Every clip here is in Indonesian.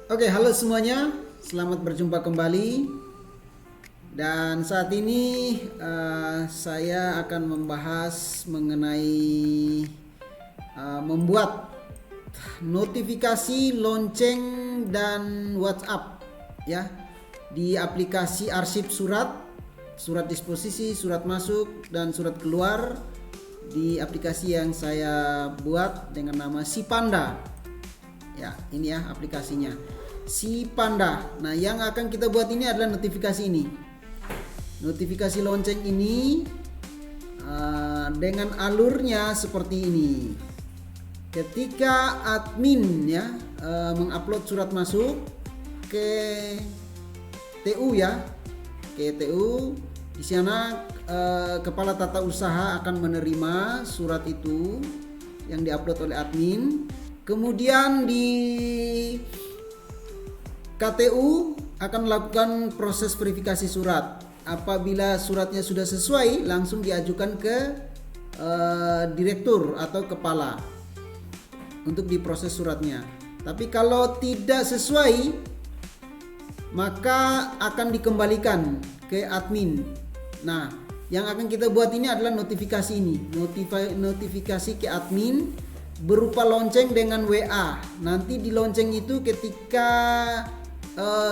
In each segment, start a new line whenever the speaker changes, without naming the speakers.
Oke, halo semuanya. Selamat berjumpa kembali. Dan saat ini saya akan membahas mengenai membuat notifikasi lonceng dan WhatsApp ya di aplikasi arsip surat, surat disposisi, surat masuk dan surat keluar di aplikasi yang saya buat dengan nama Sipanda. Ya, ini ya aplikasinya. Sipanda. Nah, yang akan kita buat ini adalah notifikasi ini. Notifikasi lonceng ini dengan alurnya seperti ini. Ketika admin ya mengupload surat masuk ke TU ya, ke TU, di sana kepala tata usaha akan menerima surat itu yang diupload oleh admin. Kemudian di KTU akan melakukan proses verifikasi surat. Apabila suratnya sudah sesuai, langsung diajukan ke direktur atau kepala untuk diproses suratnya. Tapi kalau tidak sesuai, maka akan dikembalikan ke admin. Nah, yang akan kita buat ini adalah notifikasi ini. Notifikasi ke admin berupa lonceng dengan WA. Nanti di lonceng itu ketika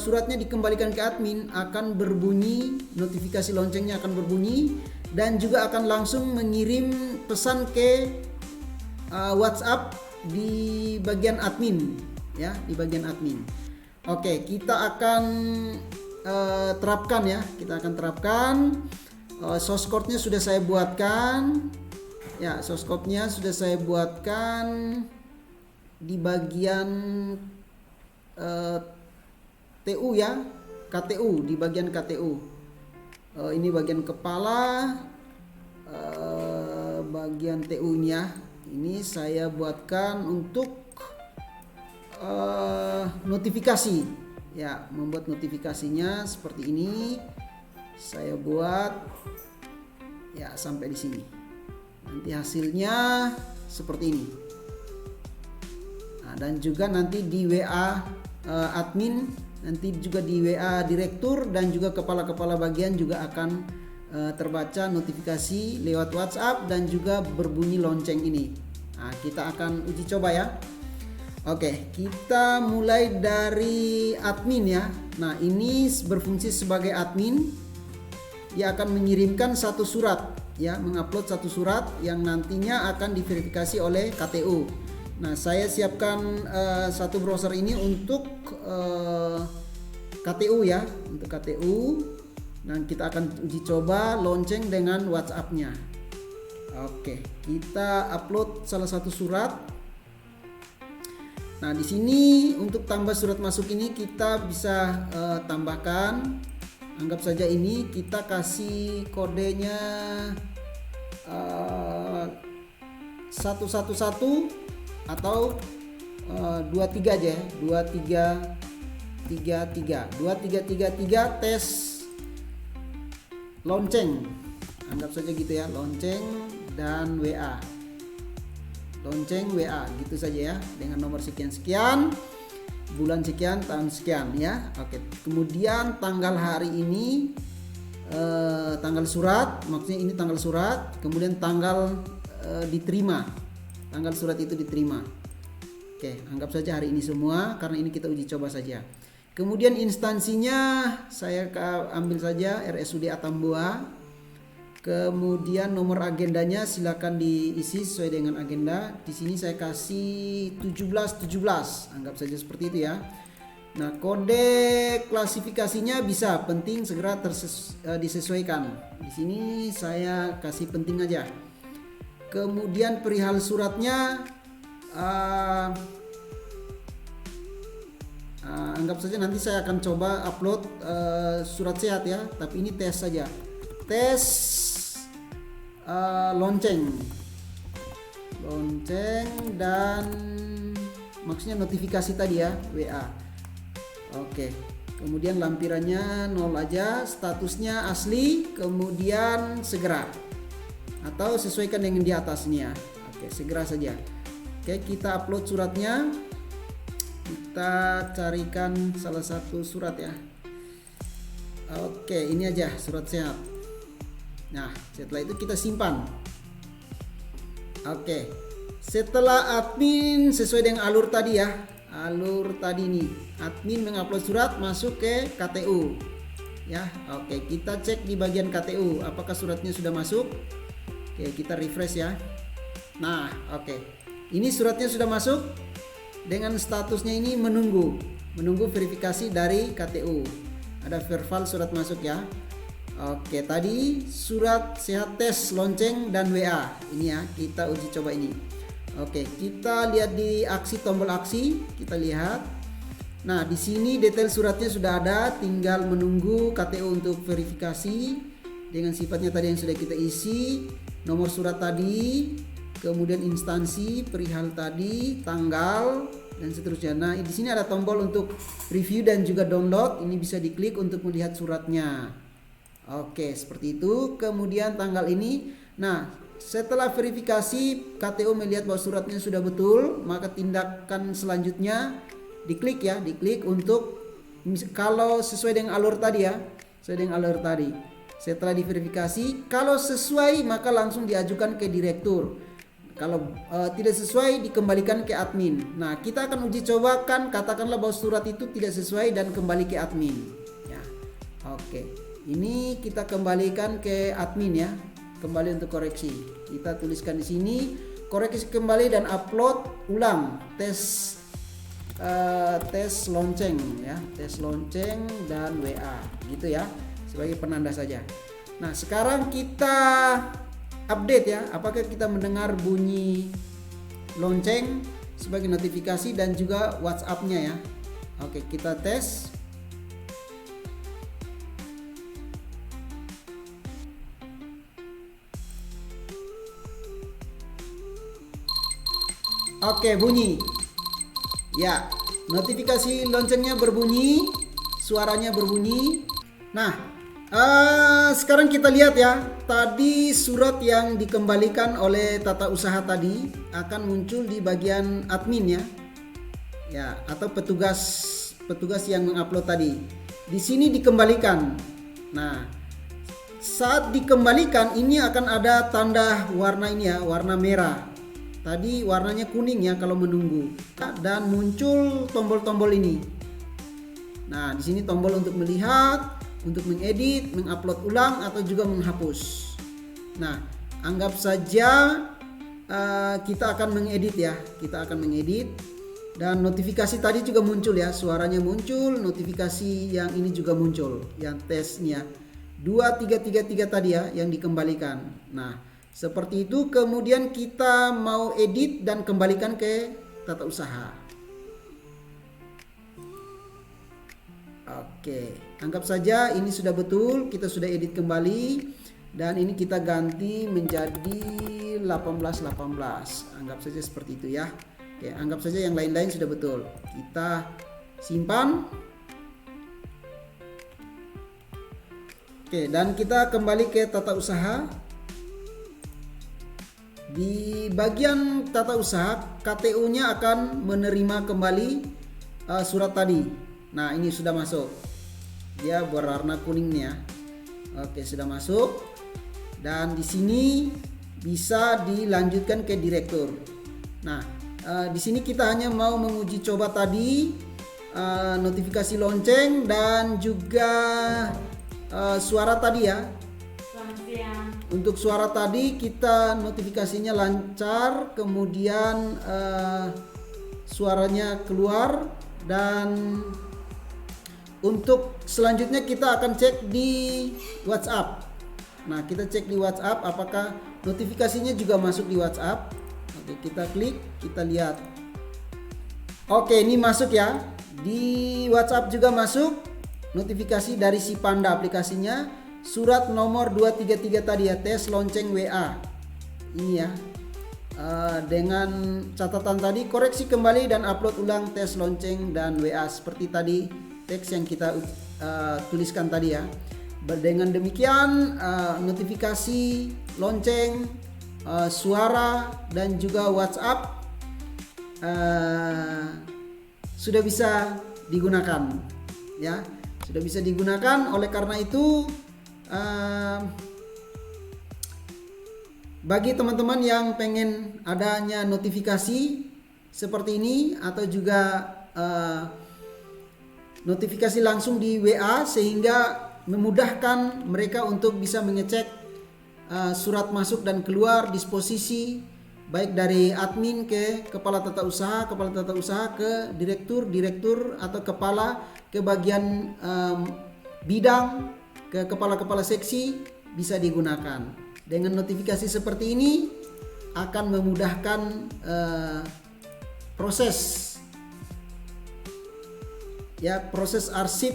suratnya dikembalikan ke admin akan berbunyi, notifikasi loncengnya akan berbunyi dan juga akan langsung mengirim pesan ke WhatsApp di bagian admin ya, di bagian admin. Oke, kita akan terapkan ya, kita akan terapkan. Source code-nya sudah saya buatkan. Ya, source code-nya sudah saya buatkan di bagian TU ya, KTU, di bagian KTU. Ini bagian kepala, bagian TU ini ya. Ini saya buatkan untuk notifikasi. Ya, membuat notifikasinya seperti ini. Saya buat ya sampai di sini. Nanti hasilnya seperti ini. Nah, dan juga nanti di WA admin, nanti juga di WA direktur dan juga kepala-kepala bagian juga akan terbaca notifikasi lewat WhatsApp dan juga berbunyi lonceng ini. Nah, kita akan uji coba ya. Oke, kita mulai dari admin ya. Nah, ini berfungsi sebagai admin. Dia akan mengirimkan satu surat ya, mengupload satu surat yang nantinya akan diverifikasi oleh KTU. Nah, saya siapkan satu browser ini untuk KTU ya, untuk KTU. Dan kita akan uji coba lonceng dengan WhatsApp-nya. Oke, kita upload salah satu surat. Nah, di sini untuk tambah surat masuk ini kita bisa tambahkan. Anggap saja ini kita kasih kodenya 111 atau 23 aja ya, 2333 tes lonceng. Anggap saja gitu ya, lonceng dan WA. Lonceng WA gitu saja ya, dengan nomor sekian-sekian, bulan sekian, tahun sekian ya. Oke. Kemudian tanggal hari ini tanggal surat, maksudnya ini tanggal surat, kemudian tanggal diterima. Tanggal surat itu diterima. Oke, anggap saja hari ini semua karena ini kita uji coba saja. Kemudian instansinya saya ambil saja RSUD Atambua. Kemudian nomor agendanya silakan diisi sesuai dengan agenda. Di sini saya kasih 1717, anggap saja seperti itu ya. Nah, kode klasifikasinya bisa penting segera disesuaikan. Di sini saya kasih penting aja. Kemudian perihal suratnya anggap saja nanti saya akan coba upload surat sehat ya, tapi ini tes saja. Tes lonceng dan maksudnya notifikasi tadi ya, WA. Oke. Kemudian lampirannya 0 aja, statusnya asli, kemudian segera atau sesuaikan dengan di atasnya. Oke, segera saja. Oke, kita upload suratnya. Kita carikan salah satu surat ya. Oke, ini aja surat sehat. Nah, setelah itu kita simpan. Oke, setelah admin sesuai dengan alur tadi ya, alur tadi nih, admin mengupload surat masuk ke KTU ya. Oke, kita cek di bagian KTU apakah suratnya sudah masuk. Oke, kita refresh ya. Nah, oke, ini suratnya sudah masuk dengan statusnya ini menunggu verifikasi dari KTU. Ada verbal surat masuk ya. Oke, tadi surat sehat tes lonceng dan WA. Ini ya, kita uji coba ini. Oke, kita lihat di aksi, tombol aksi, kita lihat. Nah, di sini detail suratnya sudah ada, tinggal menunggu KTU untuk verifikasi dengan sifatnya tadi yang sudah kita isi, nomor surat tadi, kemudian instansi, perihal tadi, tanggal, dan seterusnya. Nah, di sini ada tombol untuk review dan juga download. Ini bisa diklik untuk melihat suratnya. Oke, seperti itu. Kemudian tanggal ini. Nah, setelah verifikasi KTU melihat bahwa suratnya sudah betul, maka tindakan selanjutnya diklik ya, diklik untuk kalau sesuai dengan alur tadi ya, sesuai dengan alur tadi. Setelah diverifikasi, kalau sesuai maka langsung diajukan ke direktur. Kalau tidak sesuai dikembalikan ke admin. Nah, kita akan uji cobakan, katakanlah bahwa surat itu tidak sesuai dan kembali ke admin. Ya, oke. Ini kita kembalikan ke admin ya, kembali untuk koreksi. Kita tuliskan di sini koreksi kembali dan upload ulang tes lonceng ya, tes lonceng dan WA gitu ya, sebagai penanda saja. Nah, sekarang kita update ya, apakah kita mendengar bunyi lonceng sebagai notifikasi dan juga WhatsApp-nya ya. Oke, kita tes. Oke, bunyi. Ya, notifikasi loncengnya berbunyi, suaranya berbunyi. Nah, sekarang kita lihat ya, tadi surat yang dikembalikan oleh tata usaha tadi akan muncul di bagian admin ya, ya, atau petugas yang mengupload tadi. Di sini dikembalikan. Nah, saat dikembalikan ini akan ada tanda warna ini ya, warna merah. Tadi warnanya kuning ya kalau menunggu, dan muncul tombol-tombol ini. Nah, di sini tombol untuk melihat, untuk mengedit, mengupload ulang atau juga menghapus. Nah, anggap saja kita akan mengedit ya, kita akan mengedit. Dan notifikasi tadi juga muncul ya, suaranya muncul, notifikasi yang ini juga muncul, yang tesnya 2333 tadi ya, yang dikembalikan. Nah, seperti itu. Kemudian kita mau edit dan kembalikan ke tata usaha. Oke, anggap saja ini sudah betul, kita sudah edit kembali dan ini kita ganti menjadi 1818. Anggap saja seperti itu ya. Oke, anggap saja yang lain-lain sudah betul. Kita simpan. Oke, dan kita kembali ke tata usaha. Di bagian tata usaha, KTU-nya akan menerima kembali surat tadi. Nah, ini sudah masuk. Dia berwarna kuningnya. Oke, sudah masuk. Dan di sini bisa dilanjutkan ke direktur. Nah, di sini kita hanya mau menguji coba tadi notifikasi lonceng dan juga suara tadi ya. Untuk suara tadi kita notifikasinya lancar, kemudian suaranya keluar, dan untuk selanjutnya kita akan cek di WhatsApp. Nah, kita cek di WhatsApp apakah notifikasinya juga masuk di WhatsApp. Oke, kita klik, kita lihat. Oke, ini masuk ya. Di WhatsApp juga masuk notifikasi dari si Panda aplikasinya. Surat nomor 233 tadi ya, tes lonceng WA. Ini ya. Dengan catatan tadi, koreksi kembali dan upload ulang tes lonceng dan WA seperti tadi teks yang kita tuliskan tadi ya. Dengan demikian notifikasi lonceng, suara dan juga WhatsApp sudah bisa digunakan, ya, sudah bisa digunakan. Oleh karena itu, bagi teman-teman yang pengen adanya notifikasi seperti ini atau juga notifikasi langsung di WA, sehingga memudahkan mereka untuk bisa mengecek surat masuk dan keluar disposisi, baik dari admin ke kepala tata usaha ke direktur atau kepala ke bagian bidang, ke kepala seksi, bisa digunakan. Dengan notifikasi seperti ini akan memudahkan proses arsip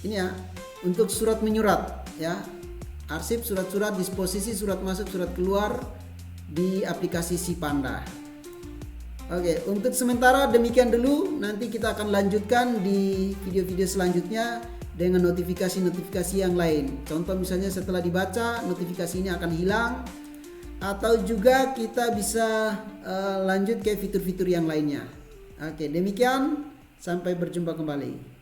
ini ya, untuk surat menyurat, ya, arsip surat-surat, disposisi surat masuk surat keluar di aplikasi Sipanda. Oke, untuk sementara demikian dulu. Nanti kita akan lanjutkan di video-video selanjutnya dengan notifikasi-notifikasi yang lain. Contoh misalnya setelah dibaca, notifikasi ini akan hilang, atau juga kita bisa lanjut ke fitur-fitur yang lainnya. Oke, demikian. Sampai berjumpa kembali.